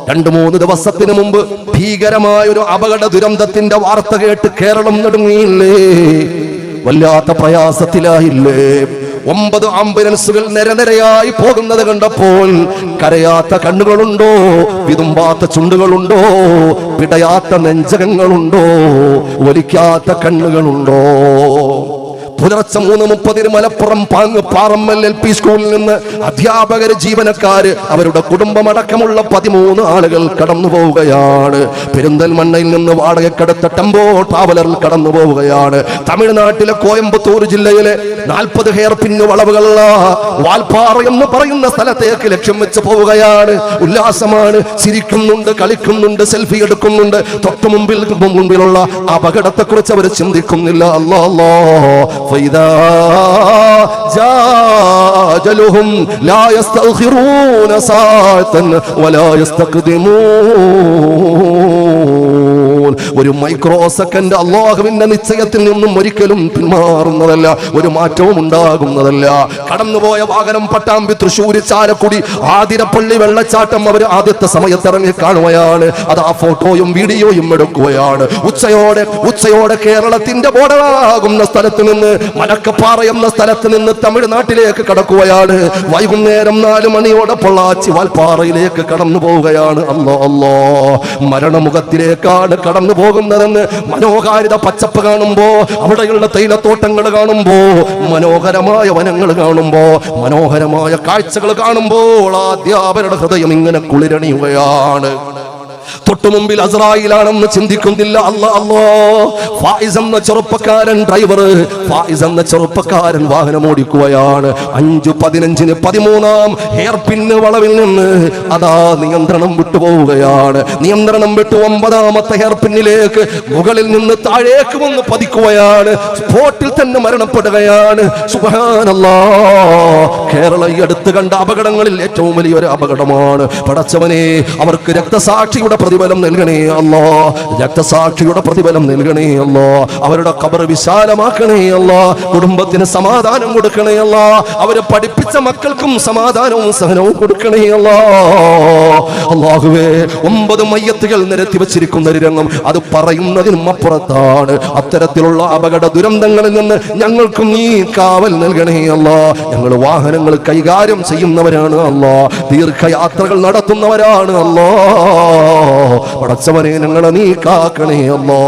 രണ്ടു മൂന്ന് ദിവസത്തിന് മുമ്പ് ഭീകരമായ ഒരു അപകട ദുരന്തത്തിന്റെ വാർത്ത കേട്ട് കേരളം നടുങ്ങിയില്ലേ? വല്ലാത്ത പ്രയാസത്തിലായില്ലേ? 9 ആംബുലൻസുകൾ നിരനിരയായി പോകുന്നത് കണ്ടപ്പോൾ കരയാത്ത കണ്ണുകളുണ്ടോ? വിതുമ്പാത്ത ചുണ്ടുകളുണ്ടോ? പിടയാത്ത നെഞ്ചകങ്ങളുണ്ടോ? ഒലിക്കാത്ത കണ്ണുകളുണ്ടോ? പുലർച്ചെ 3:30 മലപ്പുറം പാറമ്മൽ LP സ്കൂളിൽ നിന്ന് അധ്യാപകര്, ജീവനക്കാര്, അവരുടെ കുടുംബമടക്കമുള്ള 13 ആളുകൾ കടന്നു പോവുകയാണ്. പെരിന്തൽമണ്ണയിൽ നിന്ന് വാടകയ്ക്കെടുത്ത ടെമ്പോ ട്രാവലറിൽ കടന്നു പോവുകയാണ്. തമിഴ്നാട്ടിലെ കോയമ്പത്തൂർ ജില്ലയിലെ 40 ഹെയർ പിന്ന് വളവുകളുള്ള വാൽപ്പാറ എന്ന് പറയുന്ന സ്ഥലത്തേക്ക് ലക്ഷ്യം വെച്ച് പോവുകയാണ്. ഉല്ലാസമാണ്, ചിരിക്കുന്നുണ്ട്, കളിക്കുന്നുണ്ട്, സെൽഫി എടുക്കുന്നുണ്ട്. തൊട്ടു മുമ്പിലുള്ള അപകടത്തെ കുറിച്ച് അവർ ചിന്തിക്കുന്നില്ല. فإذا جاء أجلهم لا يستأخرون ساعة ولا يستقدمون. ഒരു മൈക്രോ സെക്കൻഡ് അല്ലാഹുവിന്റെ നിശ്ചയത്തിൽ നിന്നും ഒരിക്കലും പിന്മാറുന്നതല്ല, ഒരു മാറ്റവും ഉണ്ടാകുന്നതല്ല. കടന്നുപോയ വാഹനം പട്ടാമ്പി, തൃശ്ശൂർ, ചാലക്കുടി, ആതിരപ്പള്ളി വെള്ളച്ചാട്ടം അവർ ആദ്യത്തെ സമയത്ത് ഇറങ്ങി കാണുകയാണ്. അത് ആ ഫോട്ടോയും വീഡിയോയും എടുക്കുകയാണ്. ഉച്ചയോടെ കേരളത്തിന്റെ ബോർഡറാകുന്ന സ്ഥലത്ത് നിന്ന്, മലക്കപ്പാറ എന്ന സ്ഥലത്ത് നിന്ന് തമിഴ്നാട്ടിലേക്ക് കടക്കുകയാണ്. വൈകുന്നേരം 4 മണിയോടെ പൊള്ളാച്ചി വാൽപ്പാറയിലേക്ക് കടന്നു പോവുകയാണ്. മരണമുഖത്തിലേക്കാണ് കടന്നു പോകുന്നതെന്ന് മനോഹാരിത പച്ചപ്പ് കാണുമ്പോ, അവിടെയുള്ള തൈലത്തോട്ടങ്ങൾ കാണുമ്പോ, മനോഹരമായ വനങ്ങൾ കാണുമ്പോ, മനോഹരമായ കാഴ്ചകൾ കാണുമ്പോൾ അധ്യാപകരുടെ ഹൃദയം ഇങ്ങനെ കുളിരണിയുകയാണ്. തൊട്ടു മുമ്പിൽ അസ്രായിലാണെന്ന് ചിന്തിക്കുന്നില്ല. ഫായിസ് എന്ന ചെറുപ്പക്കാരൻ ഡ്രൈവർ, ഫായിസ് എന്ന ചെറുപ്പക്കാരൻ വാഹനം ഓടിക്കുകയാണ്. 5:15 13-ാം ഹെയർ പിന്ന് വളവിൽ നിന്ന് അതാ നിയന്ത്രണം വിട്ടുപോവുകയാണ്. നിയന്ത്രണം വിട്ട് 9-ാമത്തെ ഹെയർ പിന്നിലേക്ക് മുകളിൽ നിന്ന് താഴേക്ക് വന്ന് പതിക്കുകയാണ്. സ്പോട്ടിൽ തന്നെ മരണപ്പെടുകയാണ്. സുബ്ഹാനല്ലാഹ്. കേരള ഈ അടുത്ത് കണ്ട അപകടങ്ങളിൽ ഏറ്റവും വലിയൊരു അപകടമാണ്. പടച്ചവനെ, അവർക്ക് രക്തസാക്ഷിയുടെ പ്രതിഫലം നൽകണേ അല്ലാ, രക്തസാക്ഷിയുടെ പ്രതിഫലം നൽകണേ അല്ലാ. അവരുടെ ഖബർ വിശാലമാക്കണേ അല്ലാ. കുടുംബത്തിന് സമാധാനം കൊടുക്കണേ അല്ലാ. അവരെ പഠിപ്പിച്ച മക്കൾക്കും സമാധാനവും സഹനവും കൊടുക്കണേ അല്ലാ. അല്ലാഹുവേ, 9 മയ്യത്തുകൾ നിരത്തി വച്ചിരിക്കുന്ന ഒരു രംഗം, അത് പറയുന്നതിനും അപ്പുറത്താണ്. അത്തരത്തിലുള്ള അപകട ദുരന്തങ്ങളിൽ നിന്ന് ഞങ്ങൾക്കും നീ കാവൽ നൽകണേ അല്ലാ. ഞങ്ങൾ വാഹനങ്ങൾ കൈകാര്യം ചെയ്യുന്നവരാണ് അല്ലാ, ദീർഘയാത്രകൾ നടത്തുന്നവരാണ് അല്ലാ. പടച്ചവനെ, ഞങ്ങളെ നീ കാക്കണേ അല്ലാ.